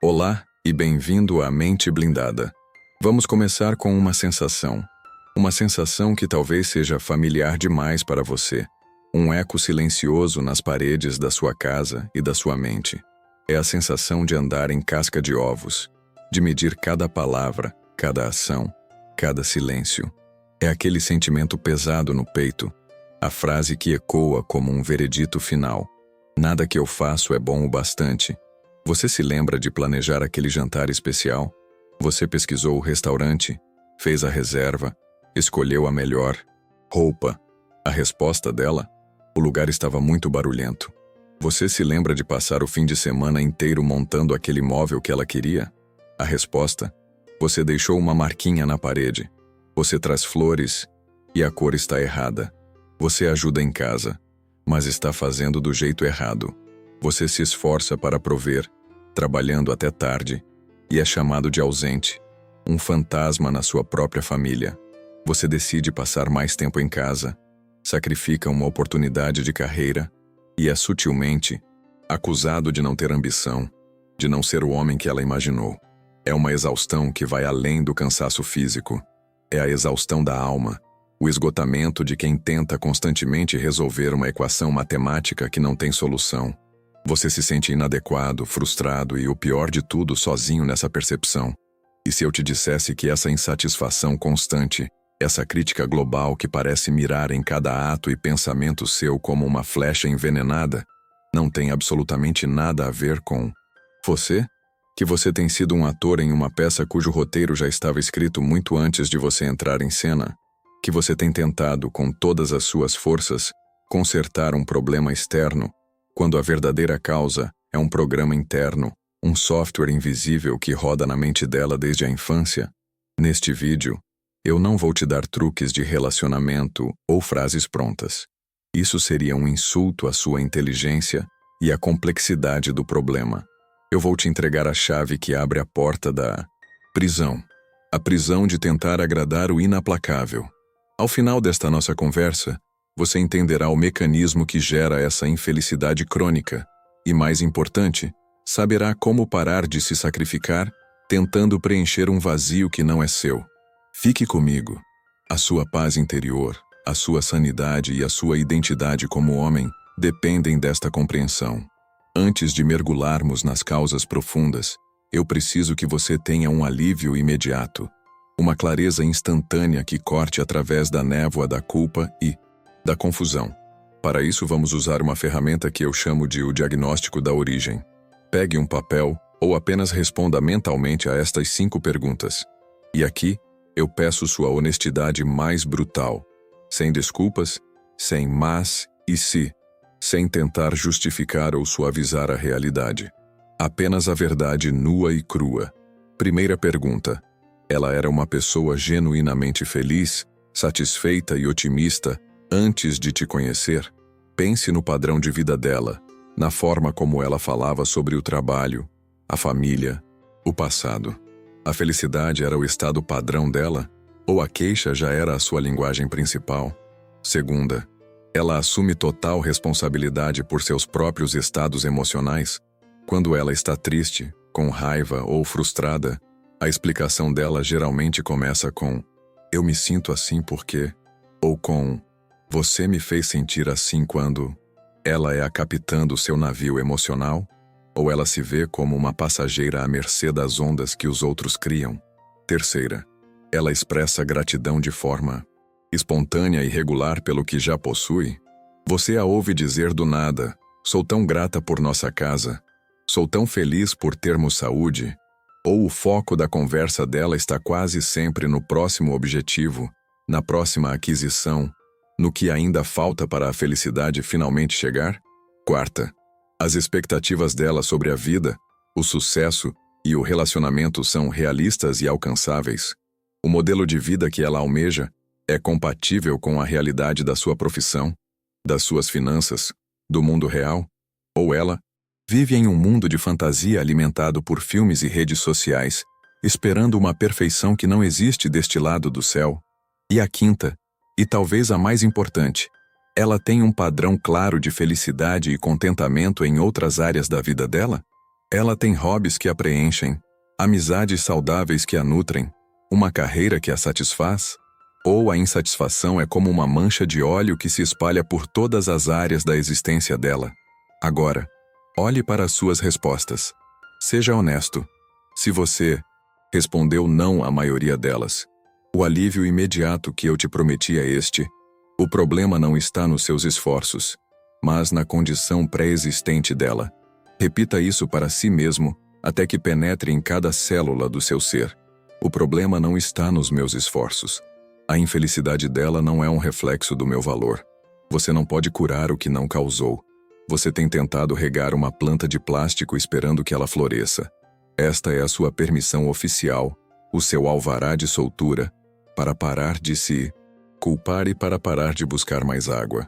Olá e bem-vindo à Mente Blindada. Vamos começar com uma sensação. Uma sensação que talvez seja familiar demais para você. Um eco silencioso nas paredes da sua casa e da sua mente. É a sensação de andar em casca de ovos, de medir cada palavra, cada ação, cada silêncio. É aquele sentimento pesado no peito, a frase que ecoa como um veredito final. Nada que eu faço é bom o bastante. Você se lembra de planejar aquele jantar especial? Você pesquisou o restaurante, fez a reserva, escolheu a melhor roupa. A resposta dela? O lugar estava muito barulhento. Você se lembra de passar o fim de semana inteiro montando aquele móvel que ela queria? A resposta? Você deixou uma marquinha na parede. Você traz flores e a cor está errada. Você ajuda em casa, mas está fazendo do jeito errado. Você se esforça para prover, trabalhando até tarde, e é chamado de ausente, um fantasma na sua própria família. Você decide passar mais tempo em casa, sacrifica uma oportunidade de carreira e é sutilmente acusado de não ter ambição, de não ser o homem que ela imaginou. É uma exaustão que vai além do cansaço físico. É a exaustão da alma, o esgotamento de quem tenta constantemente resolver uma equação matemática que não tem solução. Você se sente inadequado, frustrado e, o pior de tudo, sozinho nessa percepção. E se eu te dissesse que essa insatisfação constante, essa crítica global que parece mirar em cada ato e pensamento seu como uma flecha envenenada, não tem absolutamente nada a ver com você? Que você tem sido um ator em uma peça cujo roteiro já estava escrito muito antes de você entrar em cena? Que você tem tentado, com todas as suas forças, consertar um problema externo, quando a verdadeira causa é um programa interno, um software invisível que roda na mente dela desde a infância? Neste vídeo, eu não vou te dar truques de relacionamento ou frases prontas. Isso seria um insulto à sua inteligência e à complexidade do problema. Eu vou te entregar a chave que abre a porta da prisão. A prisão de tentar agradar o inaplacável. Ao final desta nossa conversa, você entenderá o mecanismo que gera essa infelicidade crônica e, mais importante, saberá como parar de se sacrificar tentando preencher um vazio que não é seu. Fique comigo. A sua paz interior, a sua sanidade e a sua identidade como homem dependem desta compreensão. Antes de mergulharmos nas causas profundas, eu preciso que você tenha um alívio imediato, uma clareza instantânea que corte através da névoa da culpa e da confusão. Para isso, vamos usar uma ferramenta que eu chamo de o diagnóstico da origem. Pegue um papel ou apenas responda mentalmente a estas 5 perguntas. E aqui, eu peço sua honestidade mais brutal, sem desculpas, sem mas e se, sem tentar justificar ou suavizar a realidade. Apenas a verdade nua e crua. Primeira pergunta. Ela era uma pessoa genuinamente feliz, satisfeita e otimista antes de te conhecer? Pense no padrão de vida dela, na forma como ela falava sobre o trabalho, a família, o passado. A felicidade era o estado padrão dela? Ou a queixa já era a sua linguagem principal? Segunda, ela assume total responsabilidade por seus próprios estados emocionais? Quando ela está triste, com raiva ou frustrada, a explicação dela geralmente começa com "eu me sinto assim porque", ou com "você me fez sentir assim quando". Ela é a capitã do seu navio emocional? Ou ela se vê como uma passageira à mercê das ondas que os outros criam? Terceira, ela expressa gratidão de forma espontânea e regular pelo que já possui? Você a ouve dizer do nada: "Sou tão grata por nossa casa. Sou tão feliz por termos saúde". Ou o foco da conversa dela está quase sempre no próximo objetivo, na próxima aquisição, no que ainda falta para a felicidade finalmente chegar? Quarta, as expectativas dela sobre a vida, o sucesso e o relacionamento são realistas e alcançáveis? O modelo de vida que ela almeja é compatível com a realidade da sua profissão, das suas finanças, do mundo real? Ou ela vive em um mundo de fantasia alimentado por filmes e redes sociais, esperando uma perfeição que não existe deste lado do céu? E a quinta, e talvez a mais importante, ela tem um padrão claro de felicidade e contentamento em outras áreas da vida dela? Ela tem hobbies que a preenchem, amizades saudáveis que a nutrem, uma carreira que a satisfaz? Ou a insatisfação é como uma mancha de óleo que se espalha por todas as áreas da existência dela? Agora, olhe para as suas respostas. Seja honesto. Se você respondeu não à maioria delas, o alívio imediato que eu te prometi é este: o problema não está nos seus esforços, mas na condição pré-existente dela. Repita isso para si mesmo até que penetre em cada célula do seu ser. O problema não está nos meus esforços. A infelicidade dela não é um reflexo do meu valor. Você não pode curar o que não causou. Você tem tentado regar uma planta de plástico esperando que ela floresça. Esta é a sua permissão oficial, o seu alvará de soltura, para parar de se culpar e para parar de buscar mais água.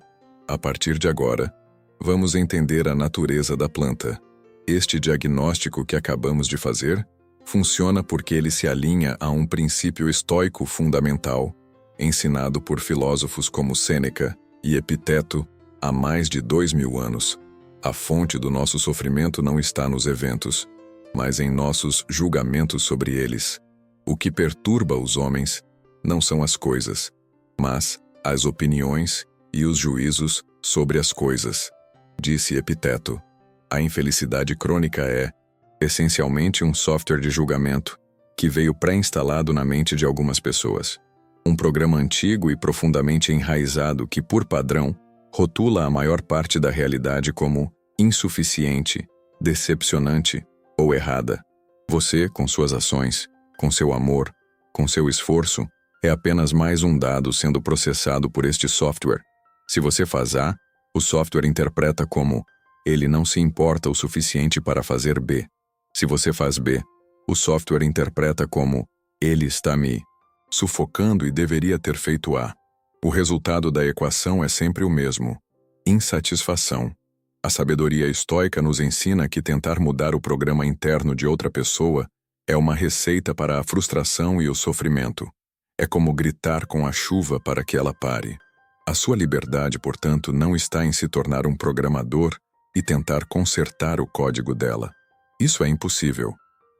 A partir de agora, vamos entender a natureza da planta. Este diagnóstico que acabamos de fazer funciona porque ele se alinha a um princípio estoico fundamental, ensinado por filósofos como Sêneca e Epiteto há mais de 2000 anos. A fonte do nosso sofrimento não está nos eventos, mas em nossos julgamentos sobre eles. O que perturba os homens não são as coisas, mas as opiniões e os juízos sobre as coisas. Disse Epiteto. A infelicidade crônica é, essencialmente, um software de julgamento que veio pré-instalado na mente de algumas pessoas. Um programa antigo e profundamente enraizado que, por padrão, rotula a maior parte da realidade como insuficiente, decepcionante ou errada. Você, com suas ações, com seu amor, com seu esforço, é apenas mais um dado sendo processado por este software. Se você faz A, o software interpreta como ele não se importa o suficiente para fazer B. Se você faz B, o software interpreta como ele está me sufocando e deveria ter feito A. O resultado da equação é sempre o mesmo: insatisfação. A sabedoria estoica nos ensina que tentar mudar o programa interno de outra pessoa é uma receita para a frustração e o sofrimento. É como gritar com a chuva para que ela pare. A sua liberdade, portanto, não está em se tornar um programador e tentar consertar o código dela. Isso é impossível.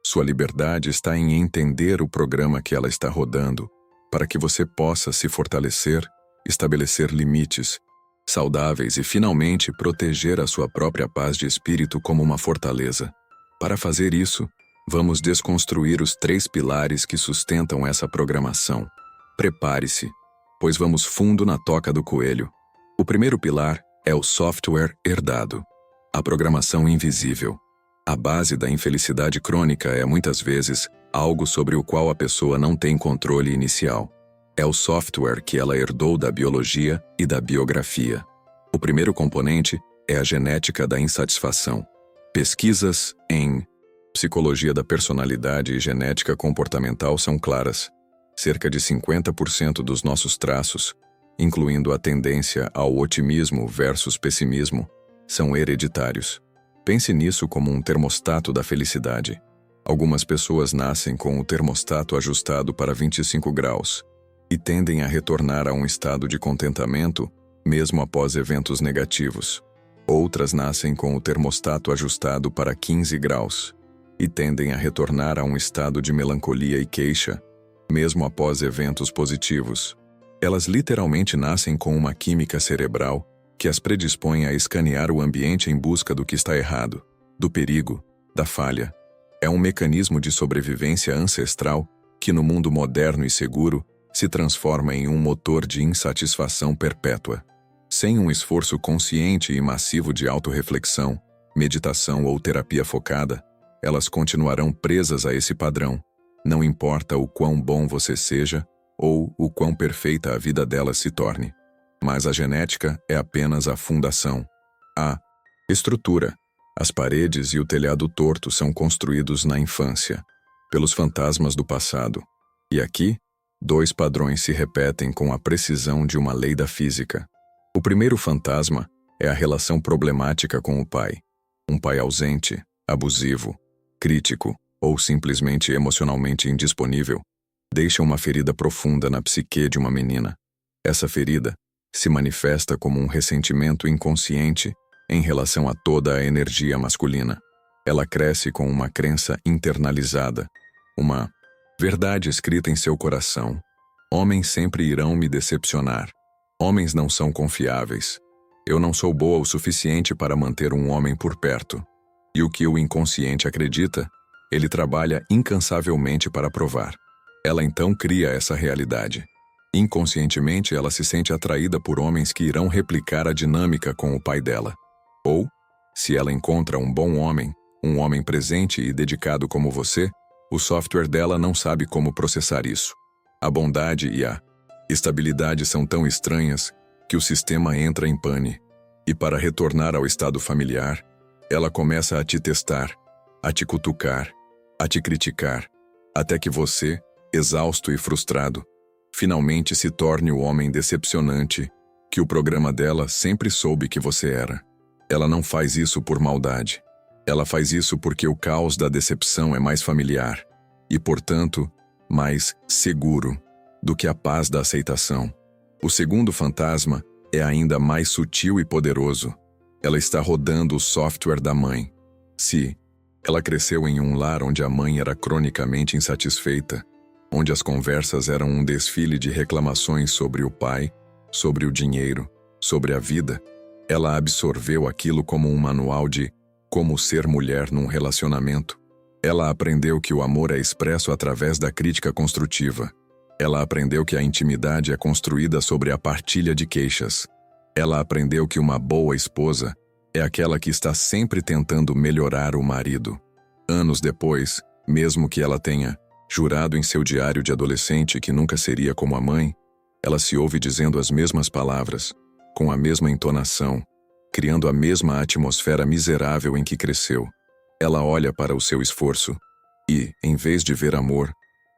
Sua liberdade está em entender o programa que ela está rodando, para que você possa se fortalecer, estabelecer limites saudáveis e, finalmente, proteger a sua própria paz de espírito como uma fortaleza. Para fazer isso, vamos desconstruir os 3 pilares que sustentam essa programação. Prepare-se, pois vamos fundo na toca do coelho. O primeiro pilar é o software herdado. A programação invisível. A base da infelicidade crônica é, muitas vezes, algo sobre o qual a pessoa não tem controle inicial. É o software que ela herdou da biologia e da biografia. O primeiro componente é a genética da insatisfação. Pesquisas em psicologia da personalidade e genética comportamental são claras. Cerca de 50% dos nossos traços, incluindo a tendência ao otimismo versus pessimismo, são hereditários. Pense nisso como um termostato da felicidade. Algumas pessoas nascem com o termostato ajustado para 25 graus e tendem a retornar a um estado de contentamento mesmo após eventos negativos. Outras nascem com o termostato ajustado para 15 graus e tendem a retornar a um estado de melancolia e queixa mesmo após eventos positivos. Elas literalmente nascem com uma química cerebral que as predispõe a escanear o ambiente em busca do que está errado, do perigo, da falha. É um mecanismo de sobrevivência ancestral que, no mundo moderno e seguro, se transforma em um motor de insatisfação perpétua. Sem um esforço consciente e massivo de autorreflexão, meditação ou terapia focada, elas continuarão presas a esse padrão. Não importa o quão bom você seja ou o quão perfeita a vida delas se torne. Mas a genética é apenas a fundação. A estrutura, as paredes e o telhado torto são construídos na infância, pelos fantasmas do passado. E aqui, 2 padrões se repetem com a precisão de uma lei da física. O primeiro fantasma é a relação problemática com o pai. Um pai ausente, abusivo, crítico ou simplesmente emocionalmente indisponível deixa uma ferida profunda na psique de uma menina. Essa ferida se manifesta como um ressentimento inconsciente em relação a toda a energia masculina. Ela cresce com uma crença internalizada, uma verdade escrita em seu coração. Homens sempre irão me decepcionar. Homens não são confiáveis. Eu não sou boa o suficiente para manter um homem por perto. E o que o inconsciente acredita, ele trabalha incansavelmente para provar. Ela então cria essa realidade. Inconscientemente, ela se sente atraída por homens que irão replicar a dinâmica com o pai dela. Ou, se ela encontra um bom homem, um homem presente e dedicado como você, o software dela não sabe como processar isso. A bondade e a estabilidade são tão estranhas que o sistema entra em pane. E para retornar ao estado familiar, ela começa a te testar, a te cutucar, a te criticar, até que você, exausto e frustrado, finalmente se torne o homem decepcionante que o programa dela sempre soube que você era. Ela não faz isso por maldade. Ela faz isso porque o caos da decepção é mais familiar e, portanto, mais seguro do que a paz da aceitação. O segundo fantasma é ainda mais sutil e poderoso. Ela está rodando o software da mãe. Se ela cresceu em um lar onde a mãe era cronicamente insatisfeita, onde as conversas eram um desfile de reclamações sobre o pai, sobre o dinheiro, sobre a vida, ela absorveu aquilo como um manual de como ser mulher num relacionamento. Ela aprendeu que o amor é expresso através da crítica construtiva. Ela aprendeu que a intimidade é construída sobre a partilha de queixas. Ela aprendeu que uma boa esposa é aquela que está sempre tentando melhorar o marido. Anos depois, mesmo que ela tenha jurado em seu diário de adolescente que nunca seria como a mãe, ela se ouve dizendo as mesmas palavras, com a mesma entonação, criando a mesma atmosfera miserável em que cresceu. Ela olha para o seu esforço e, em vez de ver amor,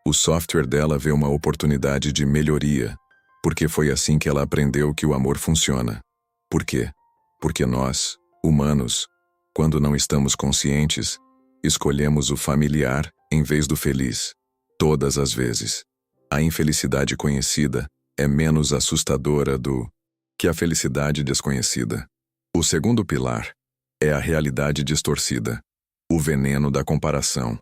o software dela vê uma oportunidade de melhoria, porque foi assim que ela aprendeu que o amor funciona. Por quê? Porque nós, humanos, quando não estamos conscientes, escolhemos o familiar em vez do feliz, todas as vezes. A infelicidade conhecida é menos assustadora do que a felicidade desconhecida. O segundo pilar é a realidade distorcida, o veneno da comparação.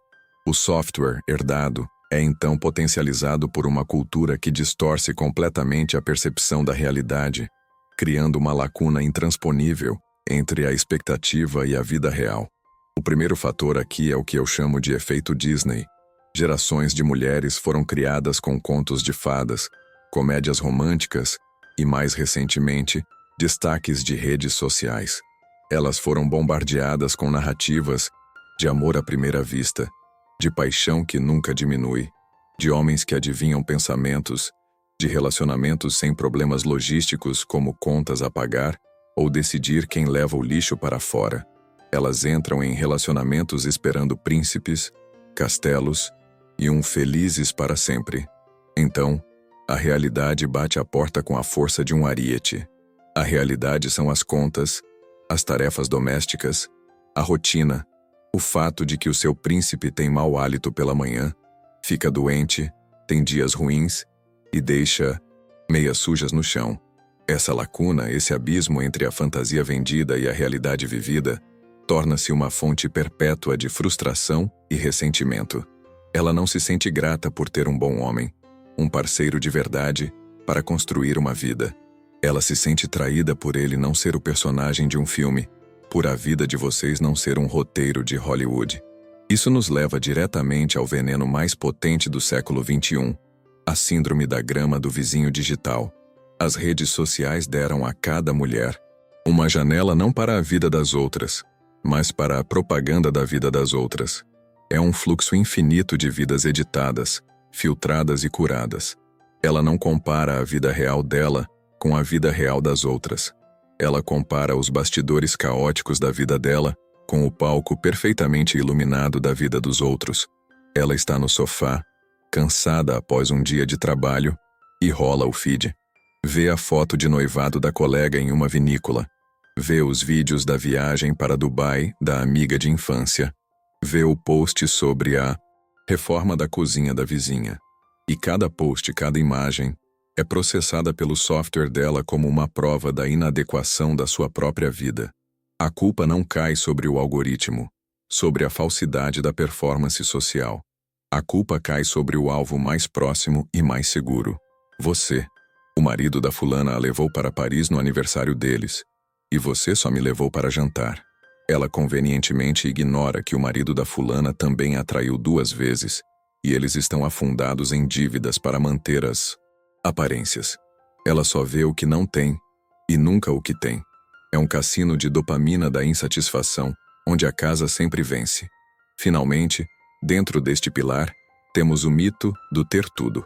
O software herdado é então potencializado por uma cultura que distorce completamente a percepção da realidade, criando uma lacuna intransponível entre a expectativa e a vida real. O primeiro fator aqui é o que eu chamo de efeito Disney. Gerações de mulheres foram criadas com contos de fadas, comédias românticas e, mais recentemente, destaques de redes sociais. Elas foram bombardeadas com narrativas de amor à primeira vista, de paixão que nunca diminui, de homens que adivinham pensamentos, de relacionamentos sem problemas logísticos como contas a pagar ou decidir quem leva o lixo para fora. Elas entram em relacionamentos esperando príncipes, castelos e um felizes para sempre. Então, a realidade bate a porta com a força de um ariete. A realidade são as contas, as tarefas domésticas, a rotina, o fato de que o seu príncipe tem mau hálito pela manhã, fica doente, tem dias ruins e deixa meias sujas no chão. Essa lacuna, esse abismo entre a fantasia vendida e a realidade vivida, torna-se uma fonte perpétua de frustração e ressentimento. Ela não se sente grata por ter um bom homem, um parceiro de verdade, para construir uma vida. Ela se sente traída por ele não ser o personagem de um filme, por a vida de vocês não ser um roteiro de Hollywood. Isso nos leva diretamente ao veneno mais potente do século XXI, a síndrome da grama do vizinho digital. As redes sociais deram a cada mulher uma janela não para a vida das outras, mas para a propaganda da vida das outras. É um fluxo infinito de vidas editadas, filtradas e curadas. Ela não compara a vida real dela com a vida real das outras. Ela compara os bastidores caóticos da vida dela com o palco perfeitamente iluminado da vida dos outros. Ela está no sofá, cansada após um dia de trabalho, e rola o feed. Vê a foto de noivado da colega em uma vinícola. Vê os vídeos da viagem para Dubai da amiga de infância. Vê o post sobre a reforma da cozinha da vizinha. E cada post, cada imagem, é processada pelo software dela como uma prova da inadequação da sua própria vida. A culpa não cai sobre o algoritmo. sobre a falsidade da performance social. A culpa cai sobre o alvo mais próximo e mais seguro. Você. O marido da fulana a levou para Paris no aniversário deles. E você só me levou para jantar. Ela convenientemente ignora que o marido da fulana também a traiu 2 vezes, e eles estão afundados em dívidas para manter as aparências. Ela só vê o que não tem, e nunca o que tem. É um cassino de dopamina da insatisfação, onde a casa sempre vence. Finalmente, dentro deste pilar, temos o mito do ter tudo.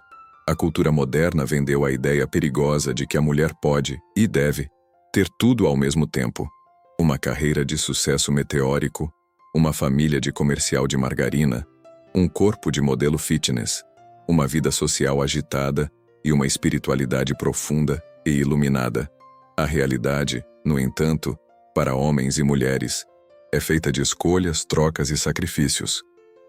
A cultura moderna vendeu a ideia perigosa de que a mulher pode, e deve, ter tudo ao mesmo tempo. Uma carreira de sucesso meteórico, uma família de comercial de margarina, um corpo de modelo fitness, uma vida social agitada e uma espiritualidade profunda e iluminada. A realidade, no entanto, para homens e mulheres, é feita de escolhas, trocas e sacrifícios.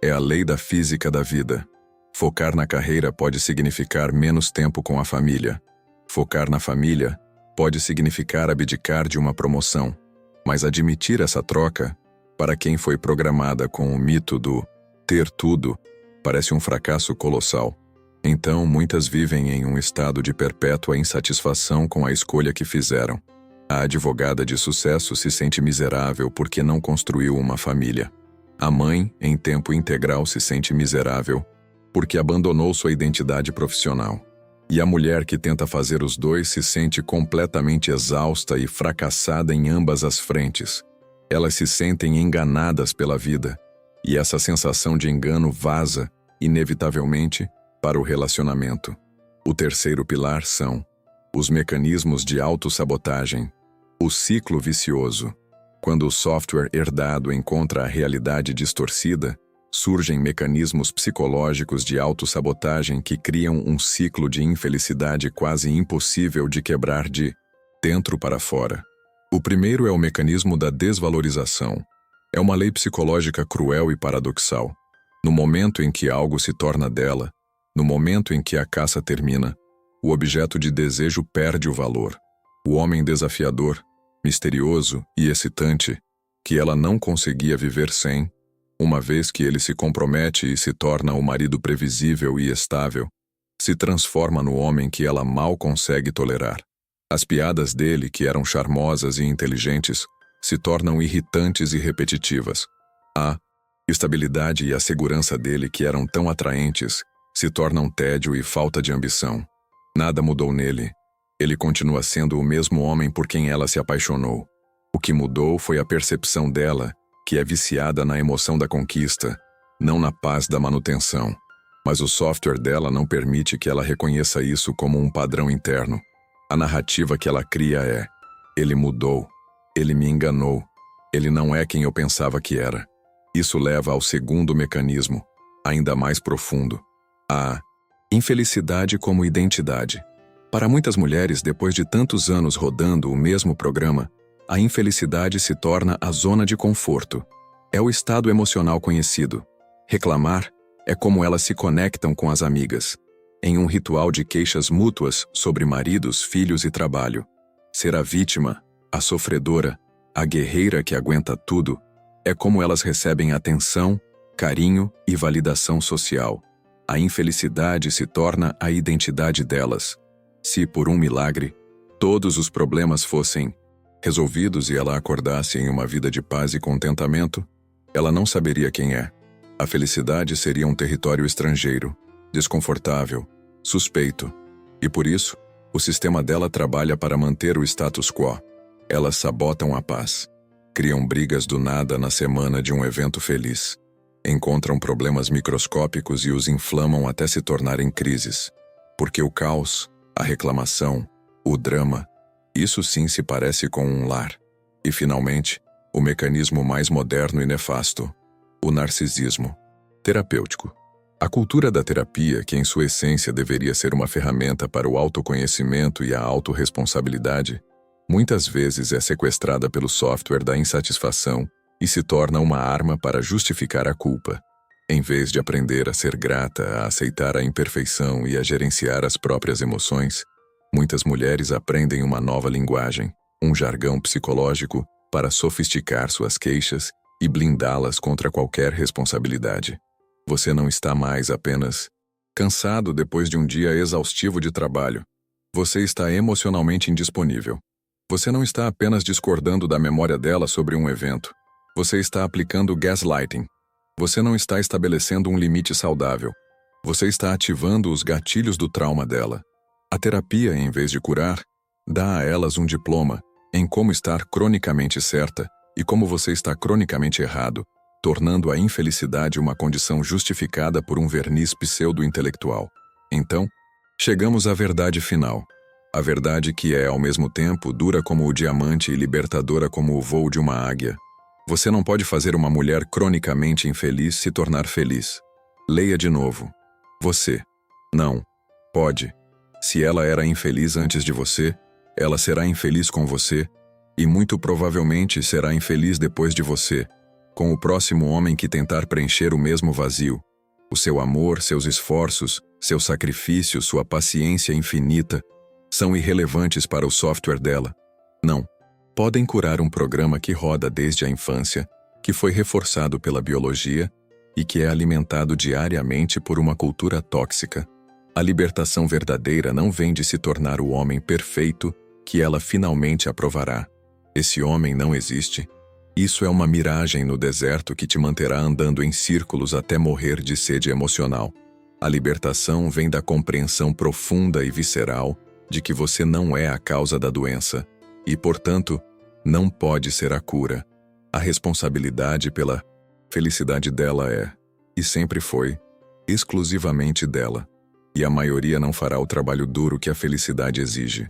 É a lei da física da vida. Focar na carreira pode significar menos tempo com a família. Focar na família pode significar abdicar de uma promoção. Mas admitir essa troca, para quem foi programada com o mito do ter tudo, parece um fracasso colossal. Então, muitas vivem em um estado de perpétua insatisfação com a escolha que fizeram. A advogada de sucesso se sente miserável porque não construiu uma família. A mãe, em tempo integral, se sente miserável porque abandonou sua identidade profissional. E a mulher que tenta fazer os dois se sente completamente exausta e fracassada em ambas as frentes. Elas se sentem enganadas pela vida, e essa sensação de engano vaza, inevitavelmente, para o relacionamento. O terceiro pilar são os mecanismos de autossabotagem. O ciclo vicioso. Quando o software herdado encontra a realidade distorcida, surgem mecanismos psicológicos de autossabotagem que criam um ciclo de infelicidade quase impossível de quebrar de dentro para fora. O primeiro é o mecanismo da desvalorização. É uma lei psicológica cruel e paradoxal. No momento em que algo se torna dela, no momento em que a caça termina, o objeto de desejo perde o valor. O homem desafiador, misterioso e excitante, que ela não conseguia viver sem, uma vez que ele se compromete e se torna o marido previsível e estável, se transforma no homem que ela mal consegue tolerar. As piadas dele, que eram charmosas e inteligentes, se tornam irritantes e repetitivas. A estabilidade e a segurança dele, que eram tão atraentes, se tornam tédio e falta de ambição. Nada mudou nele. Ele continua sendo o mesmo homem por quem ela se apaixonou. O que mudou foi a percepção dela, que é viciada na emoção da conquista, não na paz da manutenção. Mas o software dela não permite que ela reconheça isso como um padrão interno. A narrativa que ela cria é: ele mudou, ele me enganou, ele não é quem eu pensava que era. Isso leva ao segundo mecanismo, ainda mais profundo: a infelicidade como identidade. Para muitas mulheres, depois de tantos anos rodando o mesmo programa, a infelicidade se torna a zona de conforto. É o estado emocional conhecido. Reclamar é como elas se conectam com as amigas, em um ritual de queixas mútuas sobre maridos, filhos e trabalho. Ser a vítima, a sofredora, a guerreira que aguenta tudo, é como elas recebem atenção, carinho e validação social. A infelicidade se torna a identidade delas. Se, por um milagre, todos os problemas fossem resolvidos e ela acordasse em uma vida de paz e contentamento, ela não saberia quem é. A felicidade seria um território estrangeiro, desconfortável, suspeito. E por isso, o sistema dela trabalha para manter o status quo. Elas sabotam a paz. Criam brigas do nada na semana de um evento feliz. Encontram problemas microscópicos e os inflamam até se tornarem crises. Porque o caos, a reclamação, o drama, isso sim se parece com um lar. E, finalmente, o mecanismo mais moderno e nefasto, o narcisismo terapêutico. A cultura da terapia, que em sua essência deveria ser uma ferramenta para o autoconhecimento e a autorresponsabilidade, muitas vezes é sequestrada pelo software da insatisfação e se torna uma arma para justificar a culpa. Em vez de aprender a ser grata, a aceitar a imperfeição e a gerenciar as próprias emoções, muitas mulheres aprendem uma nova linguagem, um jargão psicológico para sofisticar suas queixas e blindá-las contra qualquer responsabilidade. Você não está mais apenas cansado depois de um dia exaustivo de trabalho. Você está emocionalmente indisponível. Você não está apenas discordando da memória dela sobre um evento. Você está aplicando gaslighting. Você não está estabelecendo um limite saudável. Você está ativando os gatilhos do trauma dela. A terapia, em vez de curar, dá a elas um diploma em como estar cronicamente certa e como você está cronicamente errado, tornando a infelicidade uma condição justificada por um verniz pseudo-intelectual. Então, chegamos à verdade final. A verdade que é, ao mesmo tempo, dura como o diamante e libertadora como o voo de uma águia. Você não pode fazer uma mulher cronicamente infeliz se tornar feliz. Leia de novo. Você não pode. Se ela era infeliz antes de você, ela será infeliz com você e muito provavelmente será infeliz depois de você, com o próximo homem que tentar preencher o mesmo vazio. O seu amor, seus esforços, seu sacrifício, sua paciência infinita são irrelevantes para o software dela. Não. Podem curar um programa que roda desde a infância, que foi reforçado pela biologia e que é alimentado diariamente por uma cultura tóxica. A libertação verdadeira não vem de se tornar o homem perfeito que ela finalmente aprovará. Esse homem não existe. Isso é uma miragem no deserto que te manterá andando em círculos até morrer de sede emocional. A libertação vem da compreensão profunda e visceral de que você não é a causa da doença e, portanto, não pode ser a cura. A responsabilidade pela felicidade dela é, e sempre foi, exclusivamente dela. E a maioria não fará o trabalho duro que a felicidade exige.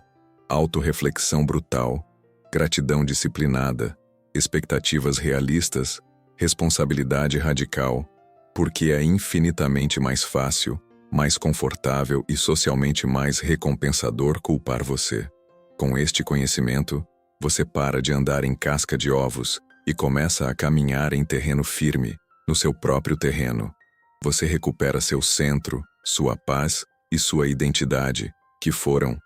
Autorreflexão brutal, gratidão disciplinada, expectativas realistas, responsabilidade radical, porque é infinitamente mais fácil, mais confortável e socialmente mais recompensador culpar você. Com este conhecimento, você para de andar em casca de ovos e começa a caminhar em terreno firme, no seu próprio terreno. Você recupera seu centro, sua paz e sua identidade, que foram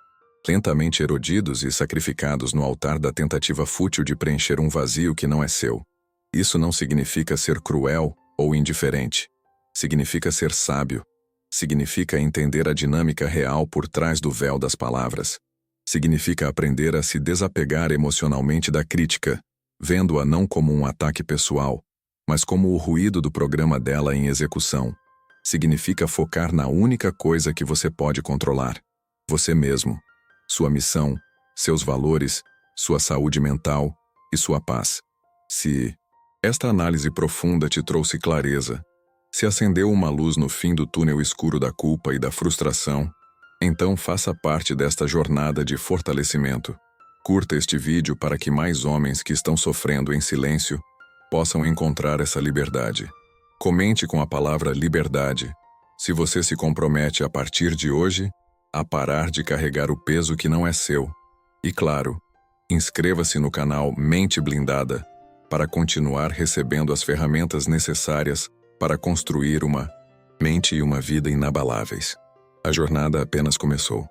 lentamente erodidos e sacrificados no altar da tentativa fútil de preencher um vazio que não é seu. Isso não significa ser cruel ou indiferente. Significa ser sábio. Significa entender a dinâmica real por trás do véu das palavras. Significa aprender a se desapegar emocionalmente da crítica, vendo-a não como um ataque pessoal, mas como o ruído do programa dela em execução. Significa focar na única coisa que você pode controlar: você mesmo, sua missão, seus valores, sua saúde mental e sua paz. Se esta análise profunda te trouxe clareza, se acendeu uma luz no fim do túnel escuro da culpa e da frustração, então faça parte desta jornada de fortalecimento. Curta este vídeo para que mais homens que estão sofrendo em silêncio possam encontrar essa liberdade. Comente com a palavra liberdade, se você se compromete a partir de hoje a parar de carregar o peso que não é seu. E claro, inscreva-se no canal Mente Blindada para continuar recebendo as ferramentas necessárias para construir uma mente e uma vida inabaláveis. A jornada apenas começou.